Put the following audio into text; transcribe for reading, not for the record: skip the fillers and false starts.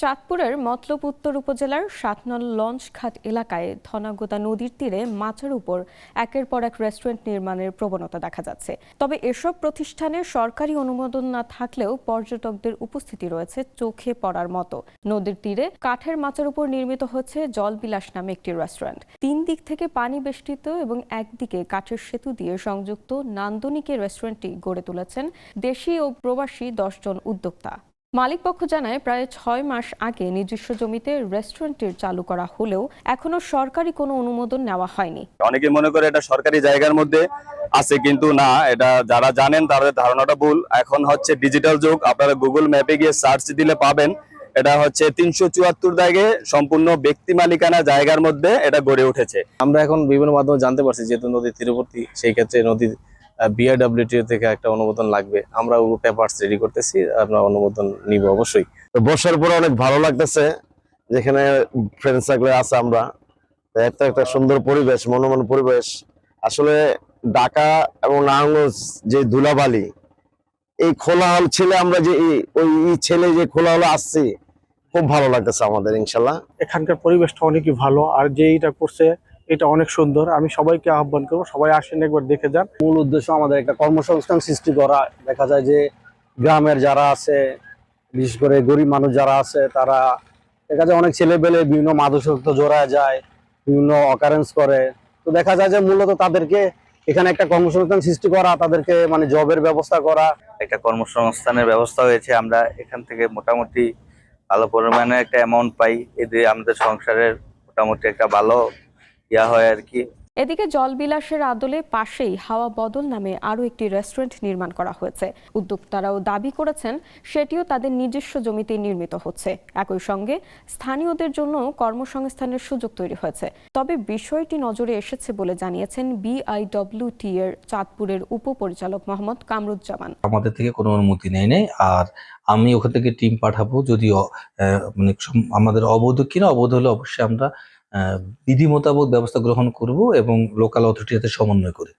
চাঁদপুরের মতলব উত্তর উপজেলার ৭ নং লঞ্চঘাট এলাকায় ধনাগোদা নদীর তীরে মাচার উপর একের পর এক রেস্টুরেন্ট নির্মাণের প্রবণতা দেখা যাচ্ছে। তবে এসব প্রতিষ্ঠানে সরকারি অনুমোদন না থাকলেও পর্যটকদের উপস্থিতি রয়েছে চোখে পড়ার মতো। নদীর তীরে কাঠের মাচার উপর নির্মিত হচ্ছে জলবিলাস নামে একটি রেস্টুরেন্ট। ৩ দিক থেকে পানি বেষ্টিত এবং একদিকে কাঠের সেতু দিয়ে সংযুক্ত নান্দনিক রেস্টুরেন্টটি গড়ে তুলেছেন দেশি ও প্রবাসী ১০ জন উদ্যোক্তা। মালিকপক্ষ জানায় প্রায় ৬ মাস আগে নিজস্ব জমিতে রেস্টুরেন্টটি চালু করা হলেও এখনো সরকারি কোনো অনুমোদন নেওয়া হয়নি। অনেকে মনে করে এটা সরকারি জায়গার মধ্যে আছে, কিন্তু না, এটা যারা জানেন তাদের ধারণাটা ভুল। এখন হচ্ছে ডিজিটাল যুগ, আপনারা গুগল ম্যাপে গিয়ে সার্চ দিলে পাবেন। এটা হচ্ছে ৩৭৪ দাগে সম্পূর্ণ ব্যক্তি মালিকানা জায়গার মধ্যে এটা গড়ে উঠেছে। আমরা এখন বিভিন্ন মাধ্যমে জানতে পারছি যেহেতু নদীর তীরবর্তী, সেই ক্ষেত্রে নদীর বিআরডব্লিউটি থেকে একটা অনুমোদন লাগবে। আমরা ওগুলো পেপারস রেডি করতেছি, আমরা অনুমোদন নিব অবশ্যই। তো বর্ষার পরে অনেক ভালো লাগতেছে, যেখানে ফ্রেন্ড সার্কেলে আছে আমরা, একটা সুন্দর পরিবেশ, মনোমন পরিবেশ। আসলে ঢাকা এবং নারায়ণগঞ্জ যে ধুলাবালি, এই খোলা হল ছেলে আমরা যে ওই ছেলে যে খোলা হলে আসছি, খুব ভালো লাগতেছে আমাদের ইনশাল্লাহ। এখানকার পরিবেশটা অনেকই ভালো, আর যে এটা করছে এটা অনেক সুন্দর। আমি সবাইকে আহ্বান করবো, সবাই আসেন, একবার দেখে যান। মূল উদ্দেশ্য আমাদের একটা কর্মসংস্থান সৃষ্টি করা। দেখা যায় যে গ্রামের যারা আছে, বিশেষ করে গরিব মানুষ যারা আছে, তারা দেখা যায় অনেক ছেলেপেলে বিভিন্ন মাদকাসক্ত জড়ায় যায়, বিভিন্ন অকারেন্স করে। তো দেখা যায় যে মূলত তাদেরকে এখানে একটা কর্মসংস্থান সৃষ্টি করা, তাদেরকে মানে জবের ব্যবস্থা করা। একটা কর্মসংস্থানের ব্যবস্থা হয়েছে। আমরা এখান থেকে মোটামুটি ভালো পরিমাণে একটা অ্যামাউন্ট পাই, এতে আমাদের সংসারের মোটামুটি একটা ভালো হয় আর কি। এদিকে জলবিলাসের আদলে পাশেই হাওয়া বদল নামে আরও একটি রেস্টুরেন্ট নির্মাণ করা হয়েছে। উদ্যোক্তারাও দাবি করেছেন সেটিও তাদের নিজস্ব জমিতে নির্মিত হচ্ছে। একই সঙ্গে স্থানীয়দের জন্য কর্মসংস্থানের সুযোগ তৈরি হয়েছে। তবে বিষয়টি নজরে এসেছে বলে জানিয়েছেন বিআইডব্লিউটি এর চাঁদপুরের উপপরিচালক মোহাম্মদ কামরুজ্জামান। আমাদের থেকে কোনো অনুমতি নেই নাই, আর আমি ওখান থেকে টিম পাঠাবো। যদিও মানে আমাদের অবৈধ কিনা, অবৈধ হলে অবশ্যই আমরা বিধি মোতাবেক ব্যবস্থা গ্রহণ করব এবং লোকাল অথরিটির সাথে সমন্বয় করে।